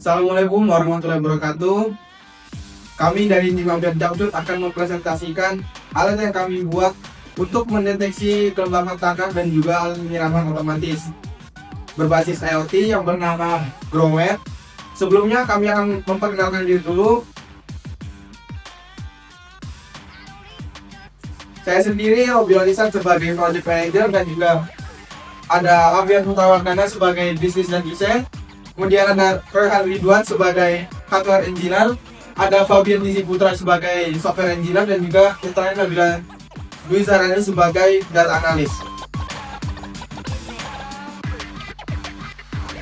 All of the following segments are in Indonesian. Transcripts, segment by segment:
Assalamualaikum warahmatullahi wabarakatuh. Kami dari tim Update Jakjut akan mempresentasikan alat yang kami buat untuk mendeteksi kelembapan tanah dan juga alat penyiraman otomatis berbasis IoT yang bernama Growmet. Sebelumnya kami akan memperkenalkan diri dulu. Saya sendiri Obio Lisan sebagai Project Manager dan juga ada Avian Putrawardana sebagai Bisnis dan Desain. Kemudian ada Ferhan Ridwan sebagai Hardware Engineer, ada Fabian Disi Putra sebagai Software Engineer, dan juga kita Nabila Dwi Zarani sebagai Data Analyst.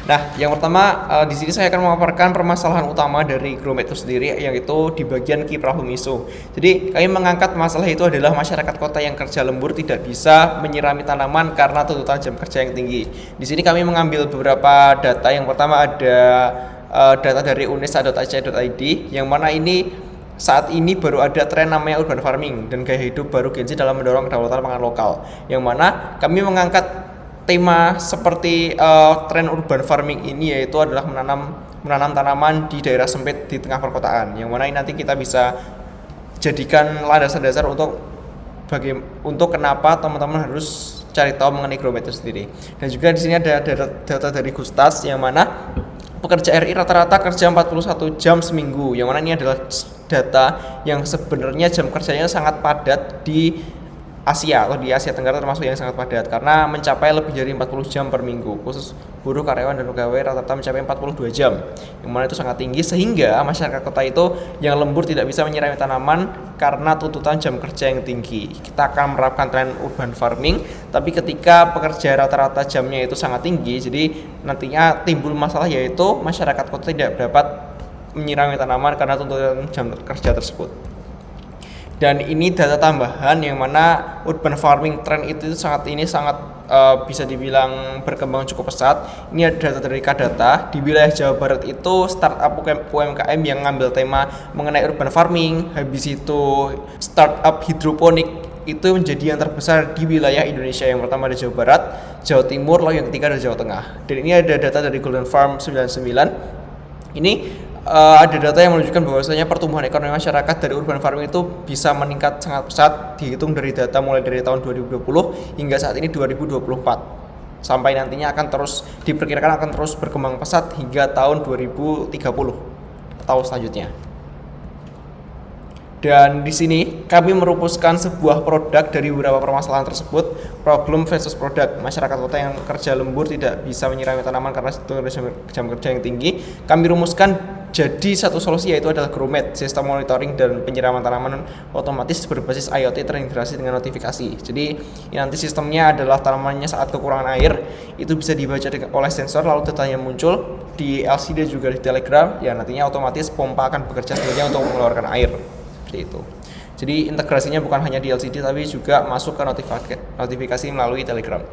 Nah, yang pertama di sini saya akan memaparkan permasalahan utama dari Growmet itu sendiri, yaitu di bagian key problem issue. Jadi, kami mengangkat masalah itu adalah masyarakat kota yang kerja lembur tidak bisa menyirami tanaman karena tuntutan jam kerja yang tinggi. Di sini kami mengambil beberapa data. Yang pertama ada data dari unesa.ac.id, yang mana ini saat ini baru ada tren namanya urban farming dan gaya hidup baru Gen Z dalam mendorong kedaulatan pangan lokal. Yang mana kami mengangkat tema seperti tren urban farming ini, yaitu adalah menanam tanaman di daerah sempit di tengah perkotaan, yang mana ini nanti kita bisa jadikan landasan dasar untuk kenapa teman-teman harus cari tahu mengenai Growmet itu sendiri. Dan juga di sini ada data dari Gustas, yang mana pekerja RI rata-rata kerja 41 jam seminggu, yang mana ini adalah data yang sebenarnya jam kerjanya sangat padat di Asia atau di Asia Tenggara, termasuk yang sangat padat karena mencapai lebih dari 40 jam per minggu. Khusus buruh, karyawan, dan pegawai rata-rata mencapai 42 jam, yang mana itu sangat tinggi, sehingga masyarakat kota itu yang lembur tidak bisa menyirami tanaman karena tuntutan jam kerja yang tinggi. Kita akan menerapkan tren urban farming, tapi ketika pekerja rata-rata jamnya itu sangat tinggi, jadi nantinya timbul masalah, yaitu masyarakat kota tidak dapat menyirami tanaman karena tuntutan jam kerja tersebut. Dan ini data tambahan, yang mana urban farming trend itu sangat bisa dibilang berkembang cukup pesat. Ini ada data dari Kadata. Di wilayah Jawa Barat itu startup UMKM yang ngambil tema mengenai urban farming, habis itu startup hidroponik, itu menjadi yang terbesar di wilayah Indonesia. Yang pertama ada Jawa Barat, Jawa Timur, lalu yang ketiga ada Jawa Tengah. Dan ini ada data dari Golden Farm 99. Ini ada data yang menunjukkan bahwasanya pertumbuhan ekonomi masyarakat dari urban farming itu bisa meningkat sangat pesat, dihitung dari data mulai dari tahun 2020 hingga saat ini 2024, sampai nantinya diperkirakan akan terus berkembang pesat hingga tahun 2030 atau selanjutnya. Dan di sini kami merumuskan sebuah produk dari beberapa permasalahan tersebut, problem versus produk. Masyarakat kota yang kerja lembur tidak bisa menyirami tanaman karena jam kerja yang tinggi. Kami rumuskan jadi satu solusi, yaitu adalah Growmet, sistem monitoring dan penyiraman tanaman otomatis berbasis IoT terintegrasi dengan notifikasi. Jadi nanti sistemnya adalah tanamannya saat kekurangan air itu bisa dibaca oleh sensor, lalu datanya muncul di LCD juga di Telegram. Ya, nantinya otomatis pompa akan bekerja sendirinya untuk mengeluarkan air. Itu. Jadi integrasinya bukan hanya di LCD tapi juga masuk ke notifikasi melalui Telegram.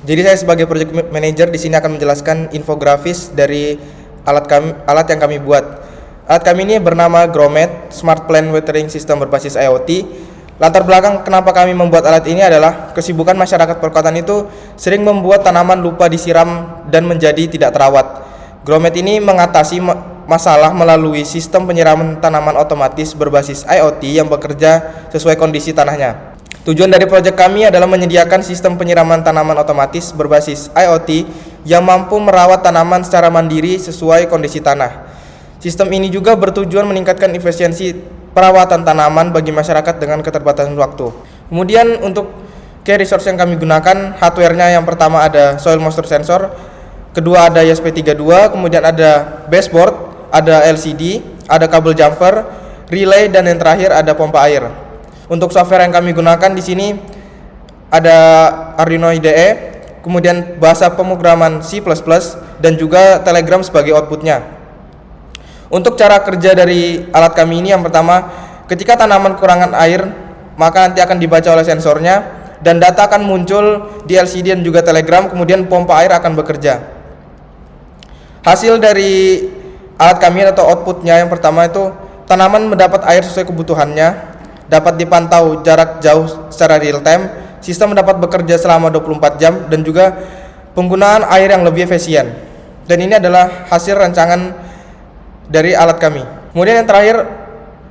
Jadi saya sebagai project manager di sini akan menjelaskan infografis dari alat yang kami buat. Alat kami ini bernama Growmet, Smart Plant Watering System berbasis IoT. Latar belakang kenapa kami membuat alat ini adalah kesibukan masyarakat perkotaan itu sering membuat tanaman lupa disiram dan menjadi tidak terawat. Growmet ini mengatasi masalah melalui sistem penyiraman tanaman otomatis berbasis IoT yang bekerja sesuai kondisi tanahnya. Tujuan dari proyek kami adalah menyediakan sistem penyiraman tanaman otomatis berbasis IoT yang mampu merawat tanaman secara mandiri sesuai kondisi tanah. Sistem ini juga bertujuan meningkatkan efisiensi perawatan tanaman bagi masyarakat dengan keterbatasan waktu. Kemudian untuk key resource yang kami gunakan, hardware-nya yang pertama ada soil moisture sensor, kedua ada ESP32, kemudian ada baseboard, ada LCD, ada kabel jumper, relay, dan yang terakhir ada pompa air. Untuk software yang kami gunakan di sini ada Arduino IDE, kemudian bahasa pemrograman C++ dan juga Telegram sebagai outputnya. Untuk cara kerja dari alat kami ini, yang pertama, ketika tanaman kekurangan air, maka nanti akan dibaca oleh sensornya dan data akan muncul di LCD dan juga Telegram, kemudian pompa air akan bekerja. Hasil dari alat kami atau outputnya yang pertama itu tanaman mendapat air sesuai kebutuhannya, dapat dipantau jarak jauh secara real time, sistem dapat bekerja selama 24 jam, dan juga penggunaan air yang lebih efisien. Dan ini adalah hasil rancangan dari alat kami. Kemudian yang terakhir,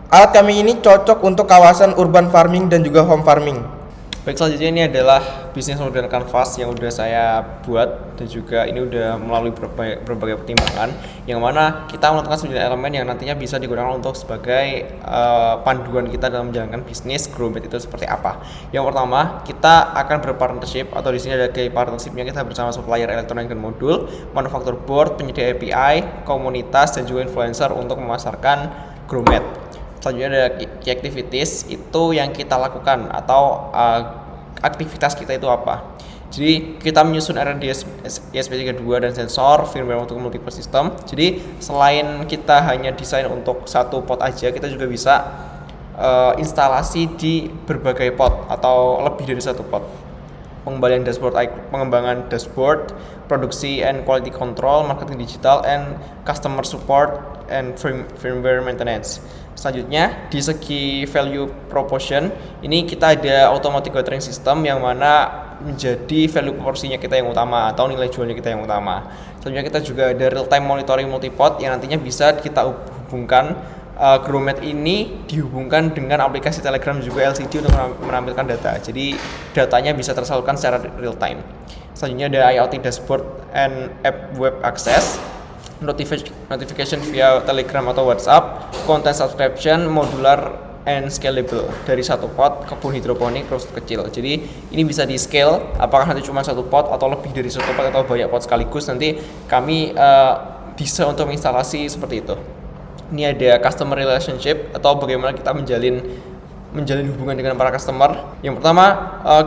alat kami ini cocok untuk kawasan urban farming dan juga home farming. Baik, selanjutnya ini adalah bisnis model kanvas yang udah saya buat dan juga ini udah melalui berbagai pertimbangan yang mana kita menentukan 9 elemen yang nantinya bisa digunakan untuk sebagai panduan kita dalam menjalankan bisnis Growmed itu seperti apa. Yang pertama, kita akan berpartnership atau di sini ada key partnershipnya kita bersama supplier elektronik dan modul, manufaktur board, penyedia API, komunitas dan juga influencer untuk memasarkan Growmed. Selanjutnya ada key activities, itu yang kita lakukan atau aktivitas kita itu apa. Jadi kita menyusun R&D ESP32 dan sensor, firmware untuk multiple system. Jadi selain kita hanya desain untuk satu pot aja, kita juga bisa instalasi di berbagai pot atau lebih dari satu pot. Pengembangan dashboard, produksi and quality control, marketing digital, and customer support and firmware maintenance. Selanjutnya di segi value proposition ini kita ada automatic watering system yang mana menjadi value proporsinya kita yang utama atau nilai jualnya kita yang utama. Selanjutnya kita juga ada real time monitoring multipot yang nantinya bisa kita hubungkan Growmed ini dihubungkan dengan aplikasi Telegram juga LCD untuk menampilkan data. Jadi datanya bisa tersalurkan secara real time. Selanjutnya ada IoT dashboard and app web access, notification via Telegram atau WhatsApp, content subscription, modular and scalable dari satu pot kebun hidroponik terus kecil. Jadi ini bisa di scale apakah nanti cuma satu pot atau lebih dari satu pot atau banyak pot sekaligus, nanti kami bisa untuk menginstalasi seperti itu. Ini ada customer relationship atau bagaimana kita menjalin hubungan dengan para customer. Yang pertama,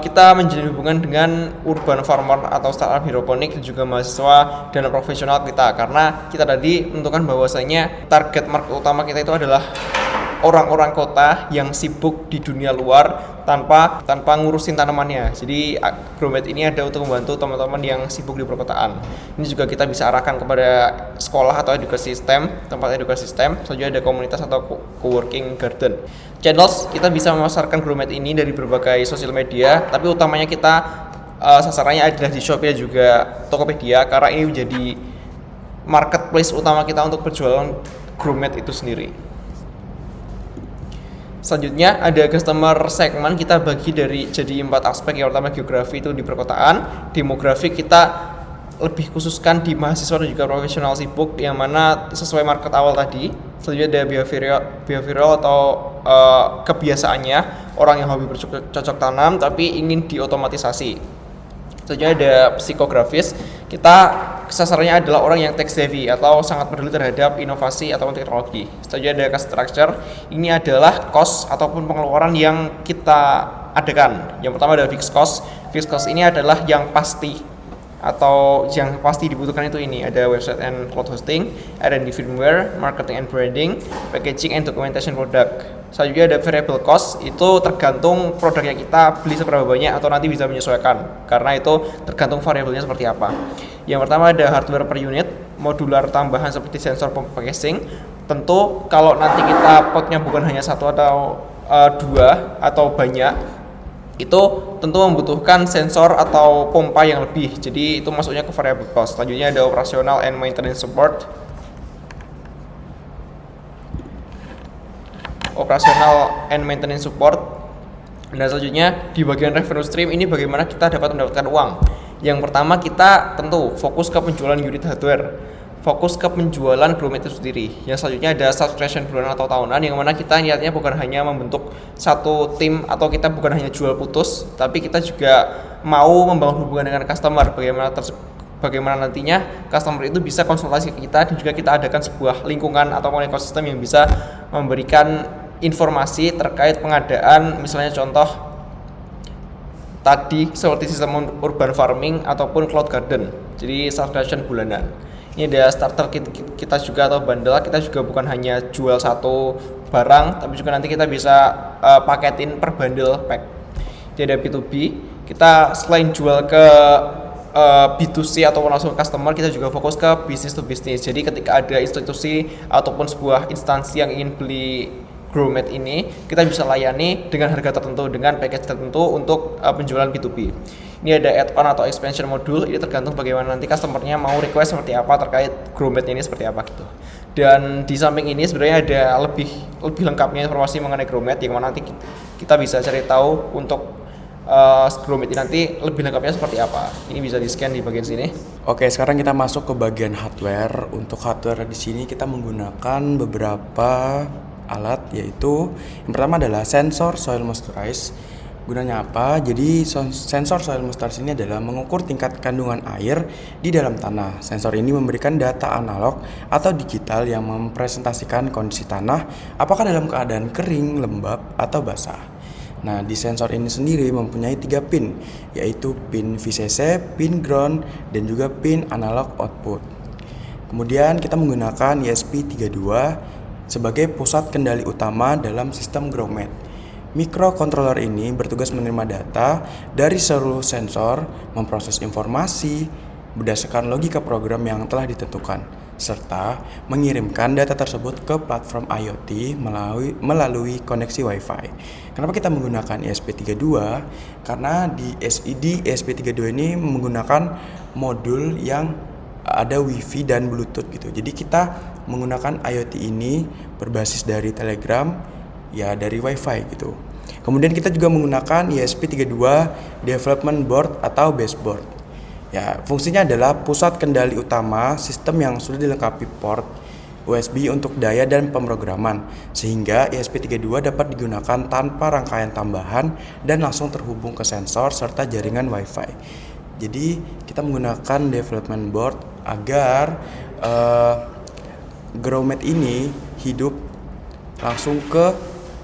kita menjalin hubungan dengan urban farmer atau startup hidroponik dan juga mahasiswa dan profesional kita, karena kita tadi menentukan bahwasanya target market utama kita itu adalah orang-orang kota yang sibuk di dunia luar tanpa ngurusin tanamannya. Jadi Growmed ini ada untuk membantu teman-teman yang sibuk di perkotaan. Ini juga kita bisa arahkan kepada sekolah atau edukasi STEM, tempat edukasi STEM. Selanjutnya ada komunitas atau co-working garden. Channels, kita bisa memasarkan Growmed ini dari berbagai sosial media, tapi utamanya kita sasarannya adalah di Shopee dan juga Tokopedia karena ini menjadi marketplace utama kita untuk berjualan Growmed itu sendiri. Selanjutnya ada customer segment, kita bagi jadi 4 aspek. Yang pertama geografi itu di perkotaan, demografi kita lebih khususkan di mahasiswa dan juga profesional sibuk yang mana sesuai market awal tadi. Selanjutnya ada behavioral atau kebiasaannya orang yang hobi bercocok tanam tapi ingin diotomatisasi. Selanjutnya ada psikografis, kita sasarannya adalah orang yang tech savvy atau sangat peduli terhadap inovasi ataupun teknologi. Selanjutnya ada cost structure, ini adalah cost ataupun pengeluaran yang kita adakan. Yang pertama adalah fixed cost. Fixed cost ini adalah yang pasti atau yang pasti dibutuhkan itu ini ada website and cloud hosting, R&D firmware, marketing and branding, packaging and documentation product. Selanjutnya ada variable cost, itu tergantung produk yang kita beli seberapa banyak atau nanti bisa menyesuaikan karena itu tergantung variabelnya seperti apa. Yang pertama ada hardware per unit, modular tambahan seperti sensor packaging. Tentu kalau nanti kita potnya bukan hanya satu atau dua atau banyak, itu tentu membutuhkan sensor atau pompa yang lebih, jadi itu masuknya ke variable cost. Selanjutnya ada operational and maintenance support. Dan selanjutnya di bagian revenue stream ini bagaimana kita dapat mendapatkan uang. Yang pertama kita tentu fokus ke penjualan unit hardware, fokus ke penjualan Growmed itu sendiri. Yang selanjutnya ada subscription bulanan atau tahunan yang mana kita niatnya bukan hanya membentuk satu tim atau kita bukan hanya jual putus, tapi kita juga mau membangun hubungan dengan customer. Bagaimana nantinya customer itu bisa konsultasi ke kita dan juga kita adakan sebuah lingkungan atau ekosistem yang bisa memberikan informasi terkait pengadaan, misalnya contoh tadi seperti sistem urban farming ataupun cloud garden. Jadi subscription bulanan. Ini ada starter kit kita juga atau bundle, kita juga bukan hanya jual satu barang tapi juga nanti kita bisa paketin per bundle pack. Jadi ada B2B, kita selain jual ke B2C ataupun langsung customer, kita juga fokus ke business to business. Jadi ketika ada institusi ataupun sebuah instansi yang ingin beli Growmed ini, kita bisa layani dengan harga tertentu, dengan package tertentu untuk penjualan B2B. Ini ada add-on atau expansion module, ini tergantung bagaimana nanti customernya mau request seperti apa terkait Growmed ini seperti apa gitu. Dan di samping ini sebenarnya ada lebih lengkapnya informasi mengenai Grommet yang mana nanti kita bisa cari tahu untuk Grommet ini nanti lebih lengkapnya seperti apa. Ini bisa di-scan di bagian sini. Oke, sekarang kita masuk ke bagian hardware. Untuk hardware di sini kita menggunakan beberapa alat, yaitu yang pertama adalah sensor soil moisturize. Gunanya apa? Jadi sensor soil moisturize ini adalah mengukur tingkat kandungan air di dalam tanah. Sensor ini memberikan data analog atau digital yang mempresentasikan kondisi tanah apakah dalam keadaan kering, lembab, atau basah. Nah, di sensor ini sendiri mempunyai 3 pin, yaitu pin VCC, pin ground, dan juga pin analog output. Kemudian kita menggunakan ESP32 sebagai pusat kendali utama dalam sistem Grommet. Microcontroller ini bertugas menerima data dari seluruh sensor, memproses informasi berdasarkan logika program yang telah ditentukan, serta mengirimkan data tersebut ke platform IoT melalui koneksi Wi-Fi. Kenapa kita menggunakan ESP32? Karena di ESP32 ini menggunakan modul yang ada Wi-Fi dan Bluetooth gitu. Jadi kita menggunakan IoT ini berbasis dari Telegram, ya dari Wi-Fi gitu. Kemudian kita juga menggunakan ESP32 Development Board atau Baseboard. Ya, fungsinya adalah pusat kendali utama sistem yang sudah dilengkapi port USB untuk daya dan pemrograman, sehingga ESP32 dapat digunakan tanpa rangkaian tambahan dan langsung terhubung ke sensor serta jaringan Wi-Fi. Jadi kita menggunakan development board agar Grommet ini hidup langsung ke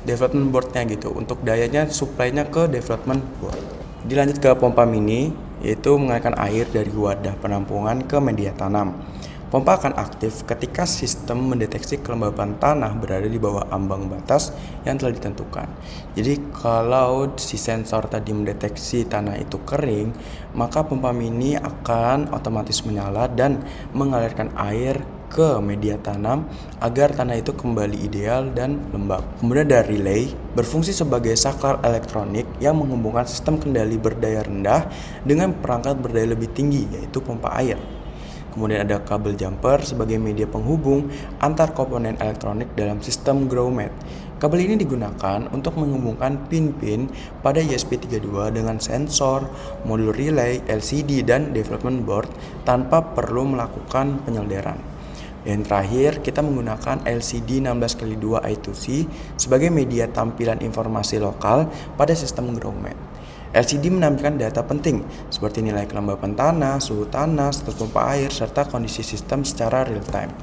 development boardnya gitu, untuk dayanya supply-nya ke development board. Dilanjut ke pompa mini, yaitu mengalirkan air dari wadah penampungan ke media tanam. Pompa akan aktif ketika sistem mendeteksi kelembaban tanah berada di bawah ambang batas yang telah ditentukan. Jadi kalau si sensor tadi mendeteksi tanah itu kering, maka pompa mini akan otomatis menyala dan mengalirkan air ke media tanam agar tanah itu kembali ideal dan lembab. Kemudian ada relay, berfungsi sebagai saklar elektronik yang menghubungkan sistem kendali berdaya rendah dengan perangkat berdaya lebih tinggi, yaitu pompa air. Kemudian ada kabel jumper sebagai media penghubung antar komponen elektronik dalam sistem Grommet. Kabel ini digunakan untuk menghubungkan pin-pin pada ESP32 dengan sensor, modul relay, LCD, dan development board tanpa perlu melakukan penyelderan. Dan terakhir, kita menggunakan LCD 16x2 I2C sebagai media tampilan informasi lokal pada sistem Grommet. LCD menampilkan data penting seperti nilai kelembapan tanah, suhu tanah, status pompa air, serta kondisi sistem secara real time.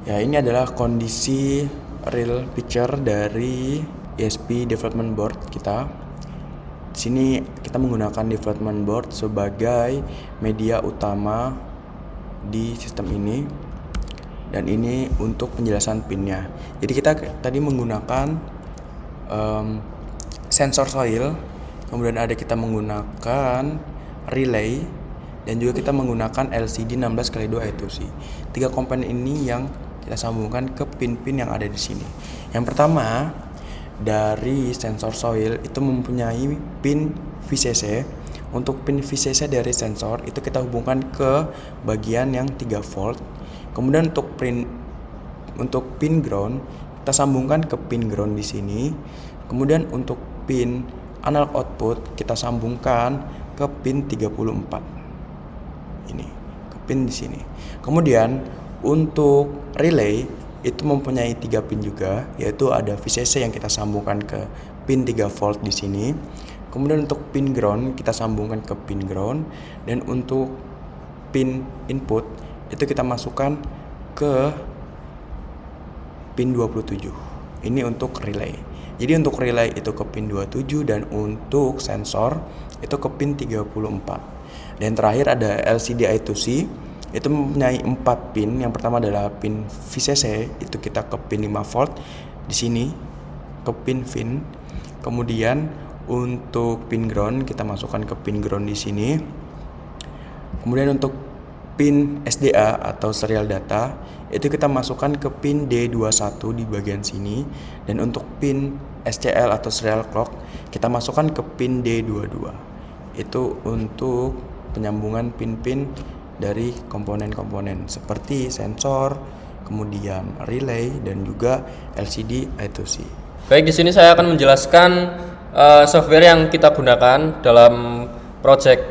Ya, ini adalah kondisi real picture dari ESP development board kita. Di sini kita menggunakan development board sebagai media utama di sistem ini, dan ini untuk penjelasan pinnya. Jadi kita tadi menggunakan sensor soil, kemudian ada kita menggunakan relay, dan juga kita menggunakan LCD 16x2 I2C. 3 komponen ini yang kita sambungkan ke pin-pin yang ada di sini. Yang pertama, dari sensor soil itu mempunyai pin VCC. Untuk pin VCC dari sensor itu kita hubungkan ke bagian yang 3 volt. Kemudian untuk pin ground kita sambungkan ke pin ground di sini. Kemudian untuk pin analog output kita sambungkan ke pin 34. Ini, ke pin di sini. Kemudian untuk relay itu mempunyai 3 pin juga, yaitu ada VCC yang kita sambungkan ke pin 3 volt di sini. Kemudian untuk pin ground kita sambungkan ke pin ground, dan untuk pin input itu kita masukkan ke pin 27. Ini untuk relay. Jadi untuk relay itu ke pin 27, dan untuk sensor itu ke pin 34. Dan terakhir ada LCD I2C, itu mempunyai 4 pin. Yang pertama adalah pin VCC, itu kita ke pin 5 volt di sini, ke pin VIN. Kemudian untuk pin ground kita masukkan ke pin ground di sini. Kemudian untuk pin SDA atau serial data itu kita masukkan ke pin D21 di bagian sini, dan untuk pin SCL atau serial clock kita masukkan ke pin D22. Itu untuk penyambungan pin-pin dari komponen-komponen seperti sensor, kemudian relay, dan juga LCD I2C. Baik, di sini saya akan menjelaskan software yang kita gunakan dalam project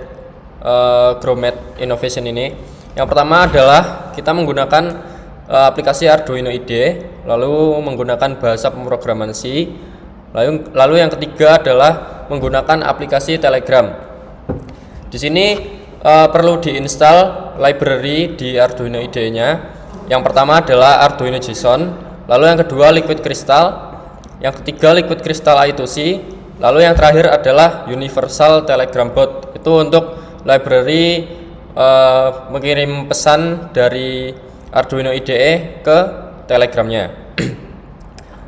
GrowMath Innovation ini. Yang pertama adalah kita menggunakan aplikasi Arduino IDE, lalu menggunakan bahasa pemrograman C. Lalu yang ketiga adalah menggunakan aplikasi Telegram. Di sini perlu diinstal library di Arduino IDE-nya. Yang pertama adalah Arduino JSON, lalu yang kedua Liquid Crystal, yang ketiga Liquid Crystal I2C, lalu yang terakhir adalah Universal Telegram Bot. Itu untuk library mengirim pesan dari Arduino IDE ke Telegramnya.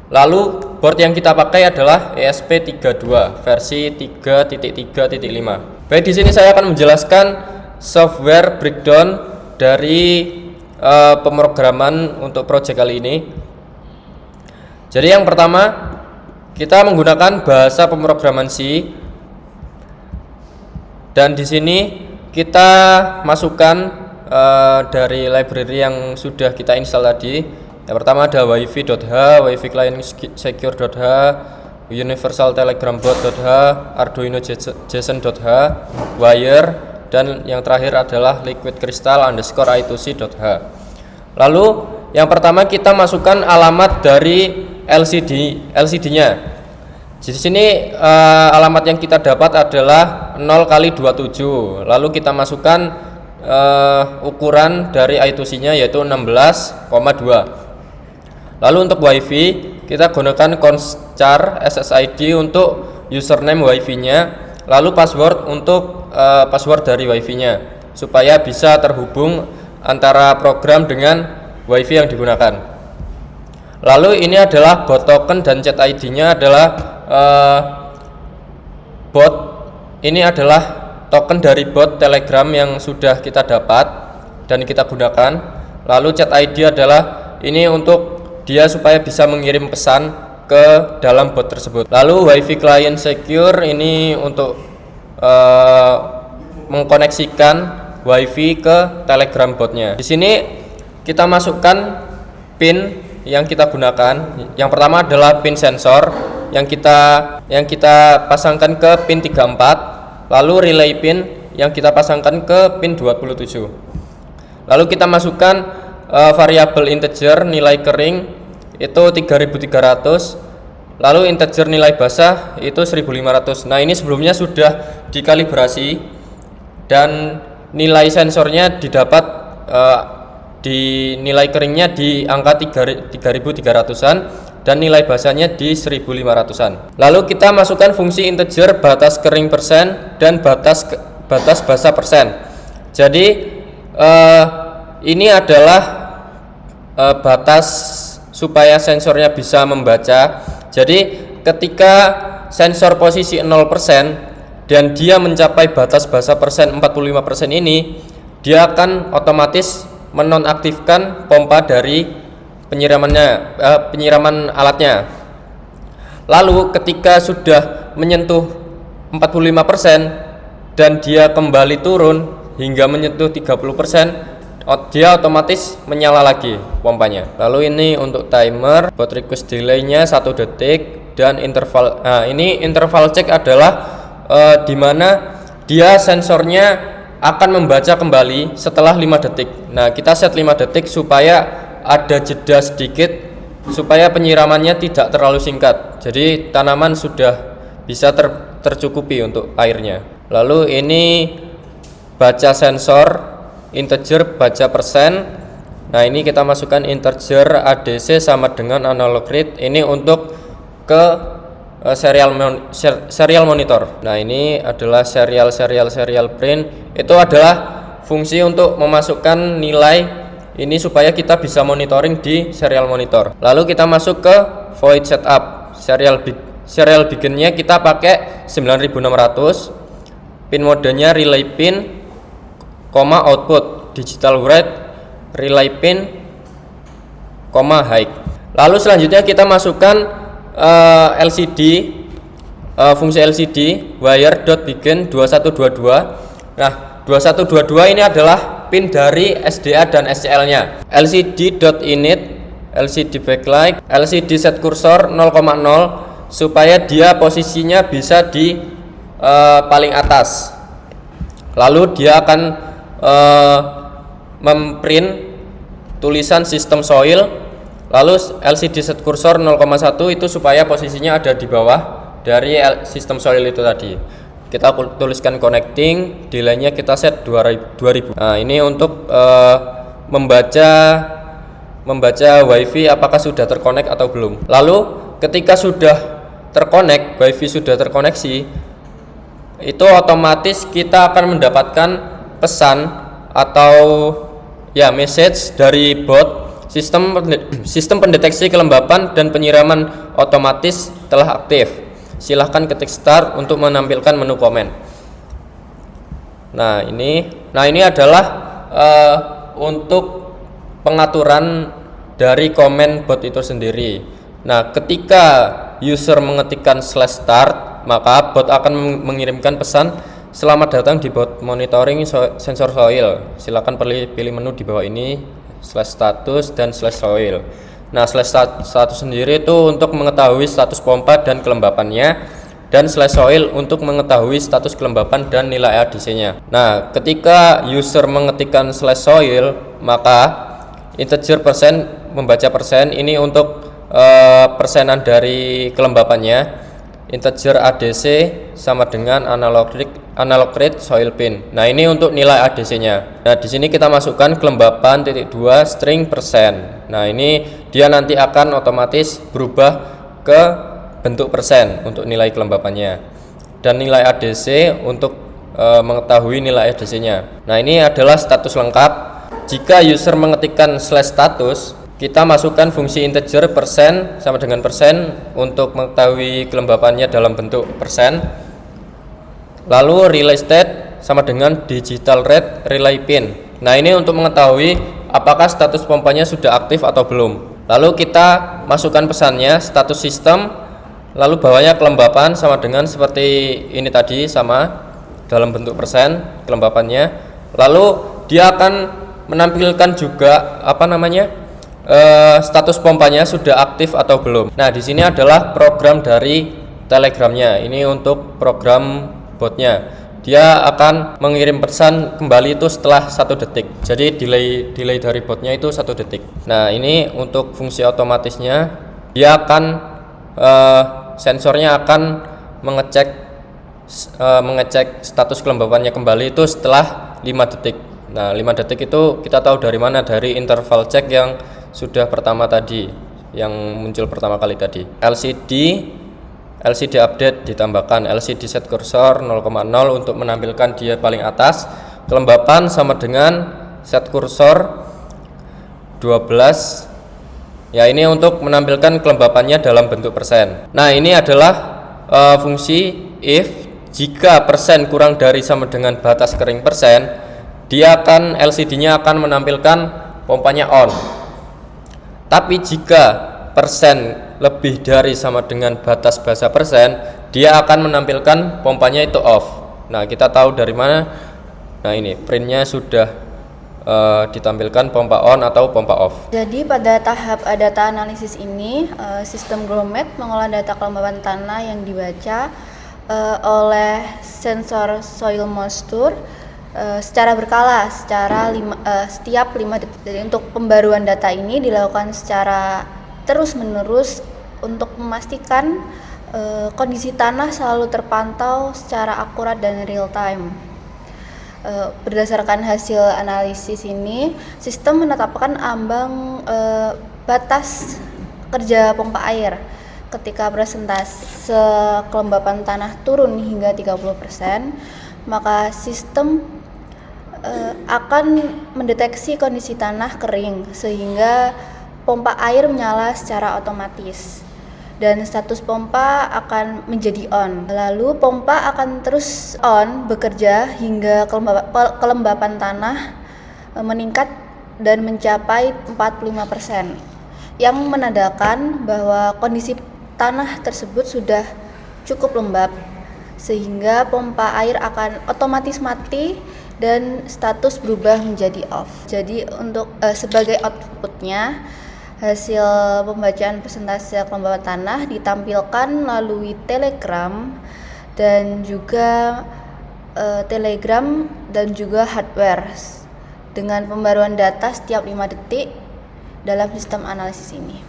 Lalu board yang kita pakai adalah ESP32 versi 3.3.5. Baik, di sini saya akan menjelaskan software breakdown dari pemrograman untuk project kali ini. Jadi yang pertama kita menggunakan bahasa pemrograman C, dan di sini kita masukkan dari library yang sudah kita install tadi. Yang pertama ada wifi.h, wifi client secure.h, universal telegram bot.h, arduino json.h, wire, dan yang terakhir adalah liquid crystal underscore I2C.h. Lalu yang pertama kita masukkan alamat dari LCD-nya. Di sini alamat yang kita dapat adalah 0x27. Lalu kita masukkan ukuran dari I2C-nya yaitu 16,2. Lalu untuk WiFi kita gunakan conchar SSID untuk username WiFi-nya, lalu password untuk password dari WiFi-nya supaya bisa terhubung antara program dengan WiFi yang digunakan. Lalu ini adalah bot token dan chat ID-nya adalah bot. Ini adalah token dari bot Telegram yang sudah kita dapat dan kita gunakan. Lalu chat ID adalah ini untuk dia supaya bisa mengirim pesan ke dalam bot tersebut. Lalu WiFi client secure ini untuk mengkoneksikan WiFi ke Telegram botnya. Di sini kita masukkan pin yang kita gunakan. Yang pertama adalah pin sensor yang kita pasangkan ke pin 34. Lalu relay pin yang kita pasangkan ke pin 27. Lalu kita masukkan variabel integer nilai kering itu 3300, lalu integer nilai basah itu 1500. Nah, ini sebelumnya sudah dikalibrasi dan nilai sensornya didapat di nilai keringnya di angka 3300-an dan nilai basahnya di 1500-an. Lalu kita masukkan fungsi integer batas kering persen dan batas basah persen. Jadi ini adalah batas supaya sensornya bisa membaca. Jadi ketika sensor posisi 0% dan dia mencapai batas basah persen 45% ini, dia akan otomatis menonaktifkan pompa dari penyiraman alatnya. Lalu ketika sudah menyentuh 45% dan dia kembali turun hingga menyentuh 30%, dia otomatis menyala lagi pompanya. Lalu ini untuk timer, bot request delay-nya 1 detik dan interval. Nah, ini interval check adalah di mana dia sensornya akan membaca kembali setelah 5 detik. Nah, kita set 5 detik supaya ada jeda sedikit supaya penyiramannya tidak terlalu singkat. Jadi tanaman sudah bisa tercukupi untuk airnya. Lalu ini baca sensor integer baca persen. Nah, ini kita masukkan integer ADC sama dengan analog read. Ini untuk ke serial monitor. Nah, ini adalah serial print. Itu adalah fungsi untuk memasukkan nilai ini supaya kita bisa monitoring di serial monitor. Lalu kita masuk ke void setup. Serial beginnya kita pakai 9600. Pin modenya relay pin, output digital write, relay pin, high. Lalu selanjutnya kita masukkan LCD, fungsi LCD wire.begin 2122. Nah, 2122 ini adalah pin dari SDA dan SCL-nya. LCD.init, LCD backlight, LCD set kursor 0,0 supaya dia posisinya bisa di paling atas. Lalu dia akan memprint tulisan sistem soil. Lalu LCD set kursor 0,1 itu supaya posisinya ada di bawah dari sistem soil itu tadi. Kita tuliskan connecting, delay-nya kita set 2000. Nah, ini untuk membaca WiFi apakah sudah terkonek atau belum. Lalu ketika sudah terkonek, WiFi sudah terkoneksi, itu otomatis kita akan mendapatkan pesan atau ya message dari bot sistem pendeteksi kelembapan dan penyiraman otomatis telah aktif. Silahkan ketik start untuk menampilkan menu komen. Nah ini adalah untuk pengaturan dari komen bot itu sendiri. Nah, ketika user mengetikkan /start, maka bot akan mengirimkan pesan selamat datang di bot monitoring sensor soil. Silakan pilih menu di bawah ini /status dan /soil. Nah, /status sendiri itu untuk mengetahui status pompa dan kelembapannya, dan /soil untuk mengetahui status kelembapan dan nilai ADC-nya. Nah, ketika user mengetikkan /soil, maka integer persen membaca persen ini untuk persenan dari kelembapannya. Integer ADC sama dengan analog rate soil pin. Nah, ini untuk nilai ADC-nya. Nah, di sini kita masukkan kelembapan .2 string persen. Nah, ini dia nanti akan otomatis berubah ke bentuk persen untuk nilai kelembapannya. Dan nilai ADC untuk mengetahui nilai ADC-nya. Nah, ini adalah status lengkap. Jika user mengetikkan /status, kita masukkan fungsi integer persen sama dengan persen untuk mengetahui kelembapannya dalam bentuk persen. Lalu relay state sama dengan digital rate relay pin. Nah, ini untuk mengetahui apakah status pompanya sudah aktif atau belum. Lalu kita masukkan pesannya status sistem, lalu bawahnya kelembapan sama dengan seperti ini tadi, sama dalam bentuk persen kelembapannya. Lalu dia akan menampilkan juga status pompanya sudah aktif atau belum. Nah, di sini adalah program dari Telegramnya. Ini untuk program botnya. Dia akan mengirim pesan kembali itu setelah 1 detik. Jadi delay dari botnya itu 1 detik. Nah, ini untuk fungsi otomatisnya. Dia akan sensornya akan mengecek status kelembapannya kembali itu setelah 5 detik. Nah, 5 detik itu kita tahu dari mana? Dari interval check yang sudah pertama tadi, yang muncul pertama kali tadi. LCD update ditambahkan LCD set kursor 0,0 untuk menampilkan dia paling atas. Kelembapan sama dengan set kursor 12. Ya, ini untuk menampilkan kelembapannya dalam bentuk persen. Nah, ini adalah fungsi if. Jika persen kurang dari sama dengan batas kering persen, dia akan LCD-nya akan menampilkan pompanya on. Tapi jika persen lebih dari sama dengan batas basa persen, dia akan menampilkan pompanya itu off. Nah, kita tahu dari mana? Nah, ini printnya sudah ditampilkan pompa on atau pompa off. Jadi pada tahap data analisis ini, sistem Grommet mengolah data kelembapan tanah yang dibaca oleh sensor soil moisture secara berkala, setiap 5 detik. Jadi untuk pembaruan data ini dilakukan secara terus-menerus untuk memastikan kondisi tanah selalu terpantau secara akurat dan real time. Berdasarkan hasil analisis ini, sistem menetapkan ambang batas kerja pompa air. Ketika persentase kelembapan tanah turun hingga 30%, maka sistem akan mendeteksi kondisi tanah kering sehingga pompa air menyala secara otomatis dan status pompa akan menjadi on. Lalu pompa akan terus on bekerja hingga kelembapan tanah meningkat dan mencapai 45%, yang menandakan bahwa kondisi tanah tersebut sudah cukup lembab sehingga pompa air akan otomatis mati dan status berubah menjadi off. Jadi untuk sebagai outputnya, hasil pembacaan persentase kelembapan tanah ditampilkan melalui telegram dan juga hardware dengan pembaruan data setiap 5 detik dalam sistem analisis ini.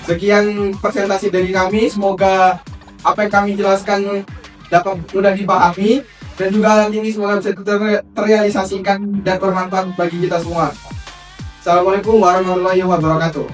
Sekian presentasi dari kami, semoga apa yang kami jelaskan dapat mudah dipahami dan juga alat ini semoga bisa terrealisasikan dan bermanfaat bagi kita semua. Assalamualaikum warahmatullahi wabarakatuh.